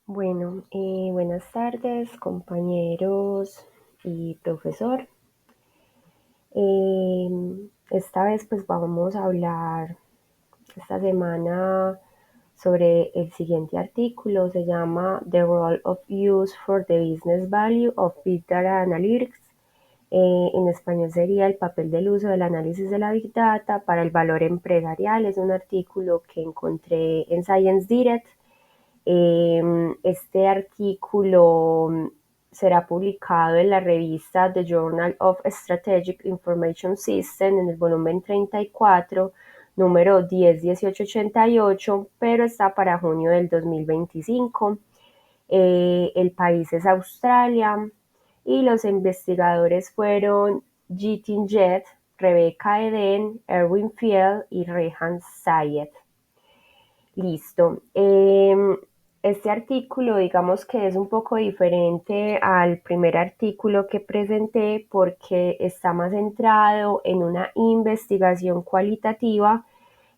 Bueno, buenas tardes, compañeros y profesor. Esta vez pues vamos a hablar esta semana sobre el siguiente artículo. Se llama The Role of Use for the Business Value of Big Data Analytics. En español sería el papel del uso del análisis de la Big Data para el valor empresarial. Es un artículo que encontré en Science Direct. Este artículo será publicado en la revista The Journal of Strategic Information System en el volumen 34, número 10-1888, pero está para junio del 2025. El país es Australia y los investigadores fueron Jitin Jet, Rebecca Eden, Erwin Field y Rehan Sayed. Listo. Este artículo, digamos que es un poco diferente al primer artículo que presenté porque está más centrado en una investigación cualitativa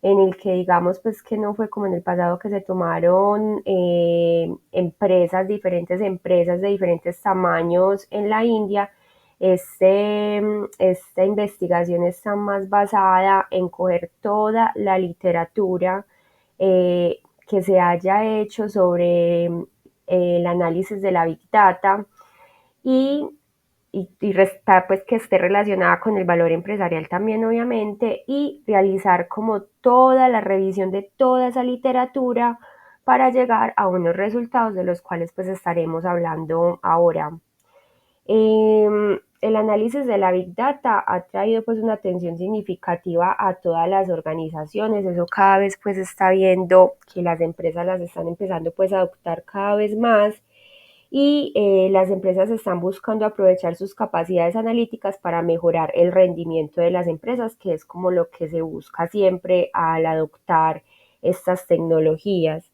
en el que digamos pues que no fue como en el pasado que se tomaron diferentes empresas de diferentes tamaños en la India. Esta investigación está más basada en coger toda la literatura que se haya hecho sobre el análisis de la Big Data y, pues que esté relacionada con el valor empresarial también obviamente, y realizar como toda la revisión de toda esa literatura para llegar a unos resultados de los cuales pues estaremos hablando ahora. El análisis de la Big Data ha traído pues una atención significativa a todas las organizaciones. Eso cada vez pues está viendo que las empresas las están empezando pues a adoptar cada vez más, y las empresas están buscando aprovechar sus capacidades analíticas para mejorar el rendimiento de las empresas, que es como lo que se busca siempre al adoptar estas tecnologías.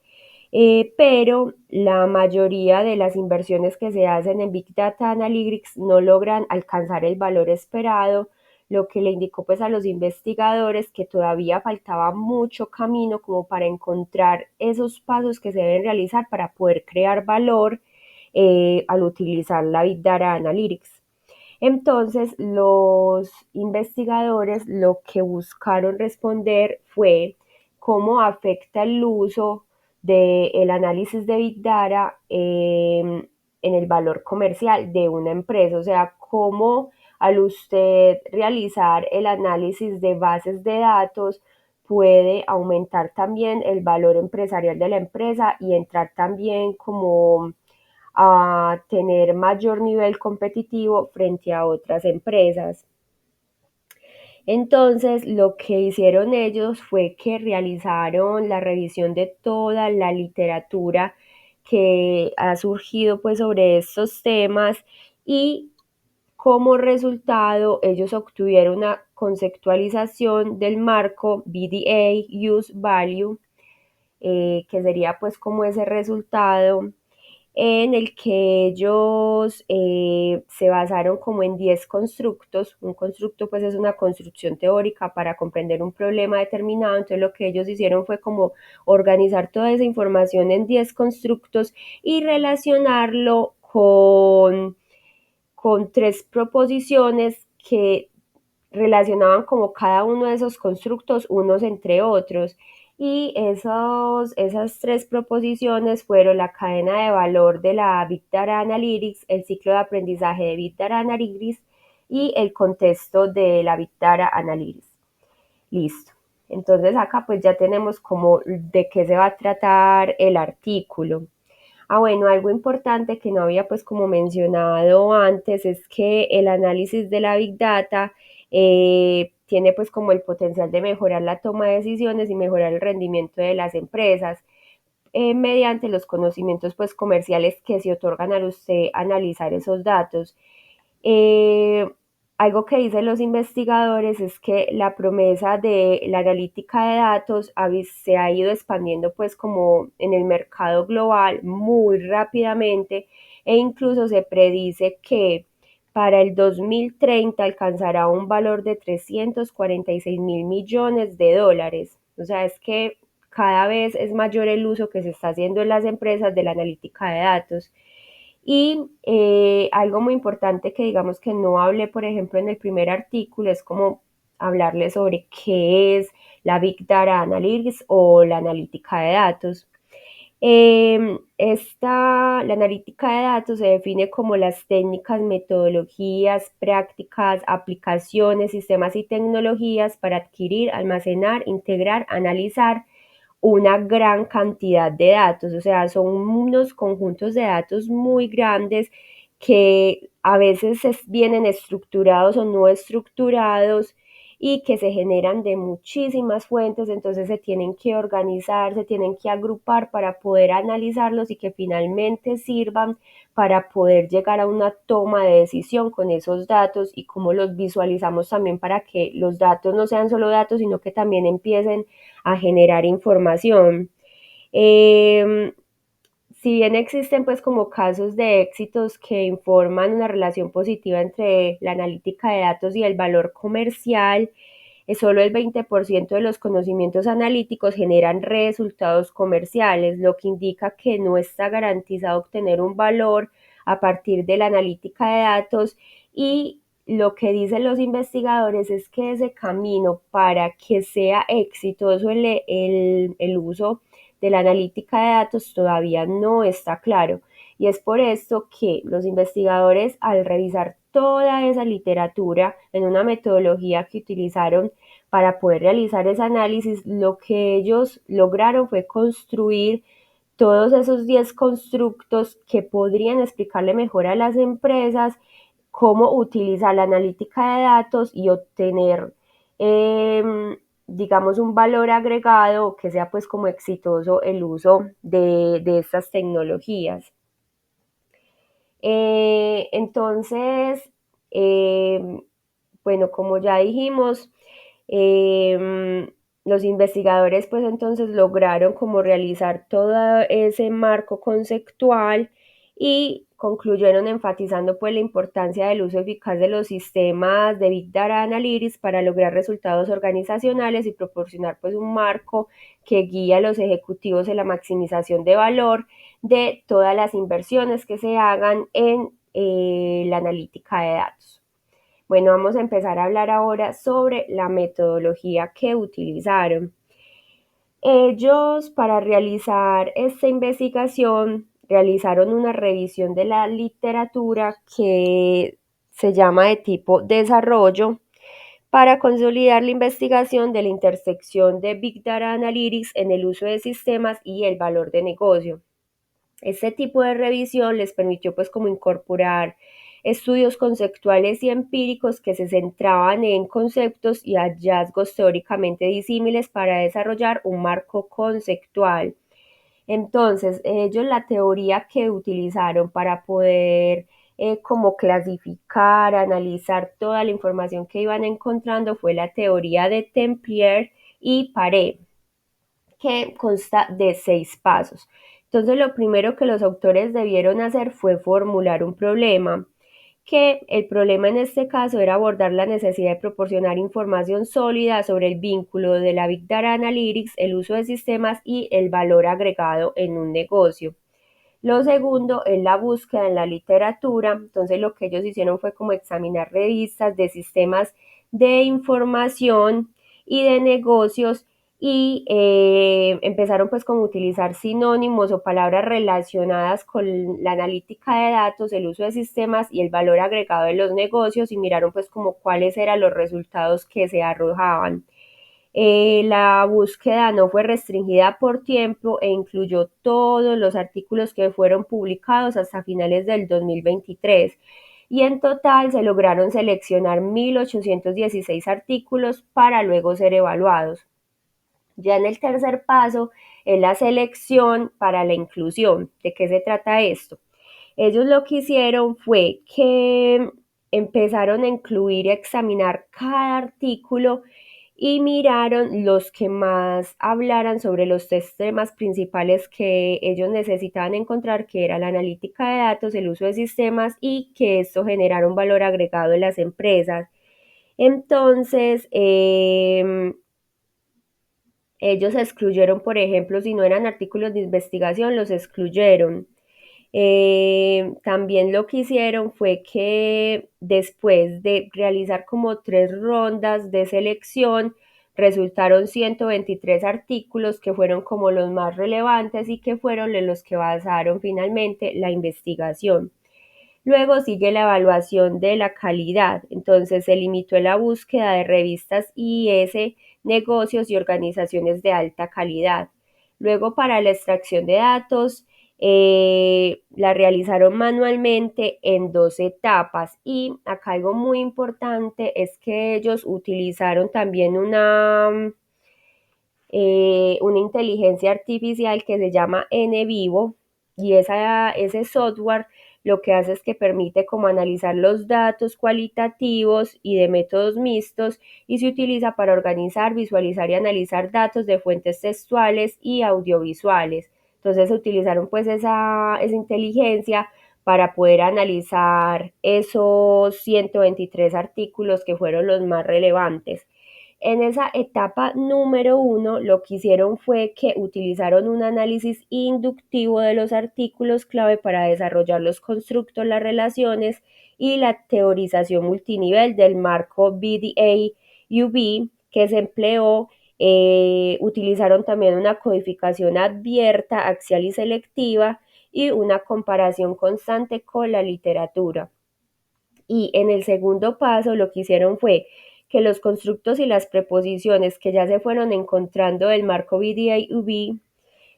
Pero la mayoría de las inversiones que se hacen en Big Data Analytics no logran alcanzar el valor esperado, lo que le indicó pues a los investigadores que todavía faltaba mucho camino como para encontrar esos pasos que se deben realizar para poder crear valor al utilizar la Big Data Analytics. Entonces, los investigadores lo que buscaron responder fue cómo afecta el uso del análisis de Big Data en el valor comercial de una empresa. O sea, cómo al usted realizar el análisis de bases de datos puede aumentar también el valor empresarial de la empresa y entrar también como a tener mayor nivel competitivo frente a otras empresas. Entonces, lo que hicieron ellos fue que realizaron la revisión de toda la literatura que ha surgido pues sobre estos temas, y como resultado ellos obtuvieron una conceptualización del marco BDA Use Value, que sería pues como ese resultado en el que ellos se basaron como en 10 constructos. Un constructo pues es una construcción teórica para comprender un problema determinado. Entonces lo que ellos hicieron fue como organizar toda esa información en 10 constructos y relacionarlo con 3 proposiciones que relacionaban como cada uno de esos constructos unos entre otros. Y esas 3 proposiciones fueron la cadena de valor de la Big Data Analytics, el ciclo de aprendizaje de Big Data Analytics y el contexto de la Big Data Analytics. Listo. Entonces acá pues ya tenemos como de qué se va a tratar el artículo. Bueno, algo importante que no había pues como mencionado antes es que el análisis de la Big Data tiene pues como el potencial de mejorar la toma de decisiones y mejorar el rendimiento de las empresas mediante los conocimientos pues comerciales que se otorgan al usted analizar esos datos. Eh, Algo que dicen los investigadores es que la promesa de la analítica de datos se ha ido expandiendo pues como en el mercado global muy rápidamente, e incluso se predice que para el 2030 alcanzará un valor de 346 mil millones de dólares. O sea, es que cada vez es mayor el uso que se está haciendo en las empresas de la analítica de datos. Y algo muy importante que digamos que no hablé, por ejemplo, en el primer artículo, es como hablarles sobre qué es la Big Data Analytics o la analítica de datos. La analítica de datos se define como las técnicas, metodologías, prácticas, aplicaciones, sistemas y tecnologías para adquirir, almacenar, integrar, analizar una gran cantidad de datos, o sea, son unos conjuntos de datos muy grandes que a veces vienen estructurados o no estructurados y que se generan de muchísimas fuentes, entonces se tienen que organizar, se tienen que agrupar para poder analizarlos y que finalmente sirvan para poder llegar a una toma de decisión con esos datos y cómo los visualizamos también para que los datos no sean solo datos, sino que también empiecen a generar información. Si bien existen pues como casos de éxitos que informan una relación positiva entre la analítica de datos y el valor comercial, solo el 20% de los conocimientos analíticos generan resultados comerciales, lo que indica que no está garantizado obtener un valor a partir de la analítica de datos y lo que dicen los investigadores es que ese camino para que sea exitoso el uso de la analítica de datos todavía no está claro. Y es por esto que los investigadores, al revisar toda esa literatura en una metodología que utilizaron para poder realizar ese análisis, lo que ellos lograron fue construir todos esos 10 constructos que podrían explicarle mejor a las empresas cómo utilizar la analítica de datos y obtener, digamos, un valor agregado que sea pues como exitoso el uso de estas tecnologías. Entonces, bueno, como ya dijimos, eh, los investigadores pues entonces lograron como realizar todo ese marco conceptual y concluyeron enfatizando pues la importancia del uso eficaz de los sistemas de Big Data Analytics para lograr resultados organizacionales y proporcionar pues un marco que guía a los ejecutivos en la maximización de valor de todas las inversiones que se hagan en la analítica de datos. Bueno, vamos a empezar a hablar ahora sobre la metodología que utilizaron. Ellos, para realizar esta investigación, realizaron una revisión de la literatura que se llama de tipo desarrollo para consolidar la investigación de la intersección de Big Data Analytics en el uso de sistemas y el valor de negocio. Este tipo de revisión les permitió pues como incorporar estudios conceptuales y empíricos que se centraban en conceptos y hallazgos teóricamente disímiles para desarrollar un marco conceptual. Entonces, ellos la teoría que utilizaron para poder como clasificar, analizar toda la información que iban encontrando fue la teoría de Templier y Paré, que consta de 6 pasos. Entonces, lo primero que los autores debieron hacer fue formular un problema, que el problema en este caso era abordar la necesidad de proporcionar información sólida sobre el vínculo de la Big Data Analytics, el uso de sistemas y el valor agregado en un negocio. Lo segundo es la búsqueda en la literatura. Entonces lo que ellos hicieron fue como examinar revistas de sistemas de información y de negocios y empezaron pues como a utilizar sinónimos o palabras relacionadas con la analítica de datos, el uso de sistemas y el valor agregado de los negocios y miraron pues como cuáles eran los resultados que se arrojaban. La búsqueda no fue restringida por tiempo e incluyó todos los artículos que fueron publicados hasta finales del 2023 y en total se lograron seleccionar 1.816 artículos para luego ser evaluados. Ya en el tercer paso es la selección para la inclusión. ¿De qué se trata esto? Ellos lo que hicieron fue que empezaron a incluir y examinar cada artículo y miraron los que más hablaran sobre los tres temas principales que ellos necesitaban encontrar, que era la analítica de datos, el uso de sistemas y que esto generara un valor agregado en las empresas. Entonces, Ellos excluyeron, por ejemplo, si no eran artículos de investigación, los excluyeron. También lo que hicieron fue que después de realizar como 3 rondas de selección, resultaron 123 artículos que fueron como los más relevantes y que fueron en los que basaron finalmente la investigación. Luego sigue la evaluación de la calidad. Entonces se limitó la búsqueda de revistas IS, negocios y organizaciones de alta calidad. Luego para la extracción de datos la realizaron manualmente en 2 etapas y acá algo muy importante es que ellos utilizaron también una inteligencia artificial que se llama NVivo y ese software lo que hace es que permite como analizar los datos cualitativos y de métodos mixtos y se utiliza para organizar, visualizar y analizar datos de fuentes textuales y audiovisuales. Entonces se utilizaron pues esa inteligencia para poder analizar esos 123 artículos que fueron los más relevantes. En esa etapa número 1, lo que hicieron fue que utilizaron un análisis inductivo de los artículos clave para desarrollar los constructos, las relaciones y la teorización multinivel del marco BDA-UB que se empleó. Utilizaron también una codificación abierta, axial y selectiva y una comparación constante con la literatura. Y en el segundo paso lo que hicieron fue que los constructos y las preposiciones que ya se fueron encontrando del marco BDA-UB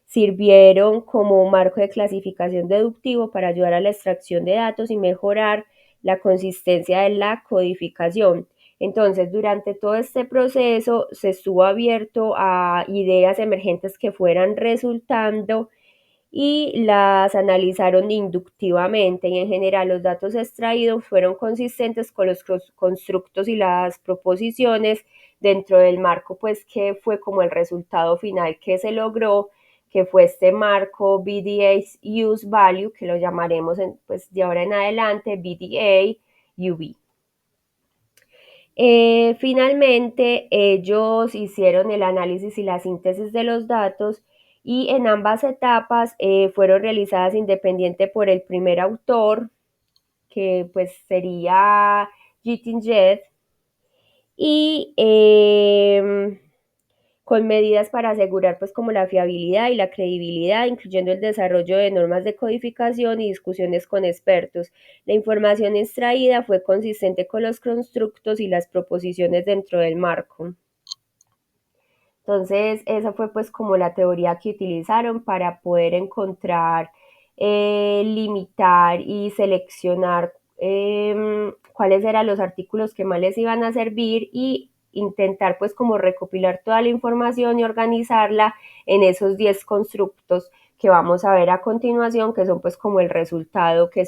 sirvieron como marco de clasificación deductivo para ayudar a la extracción de datos y mejorar la consistencia de la codificación. Entonces, durante todo este proceso se estuvo abierto a ideas emergentes que fueran resultando y las analizaron inductivamente y en general los datos extraídos fueron consistentes con los constructos y las proposiciones dentro del marco pues que fue como el resultado final que se logró, que fue este marco BDA Use Value, que lo llamaremos pues de ahora en adelante BDA UV. Finalmente, ellos hicieron el análisis y la síntesis de los datos y en ambas etapas fueron realizadas independiente por el primer autor, que pues sería Jitin Jet, y con medidas para asegurar pues como la fiabilidad y la credibilidad, incluyendo el desarrollo de normas de codificación y discusiones con expertos. La información extraída fue consistente con los constructos y las proposiciones dentro del marco. Entonces, esa fue pues como la teoría que utilizaron para poder encontrar, limitar y seleccionar cuáles eran los artículos que más les iban a servir y intentar pues como recopilar toda la información y organizarla en esos 10 constructos que vamos a ver a continuación, que son pues como el resultado que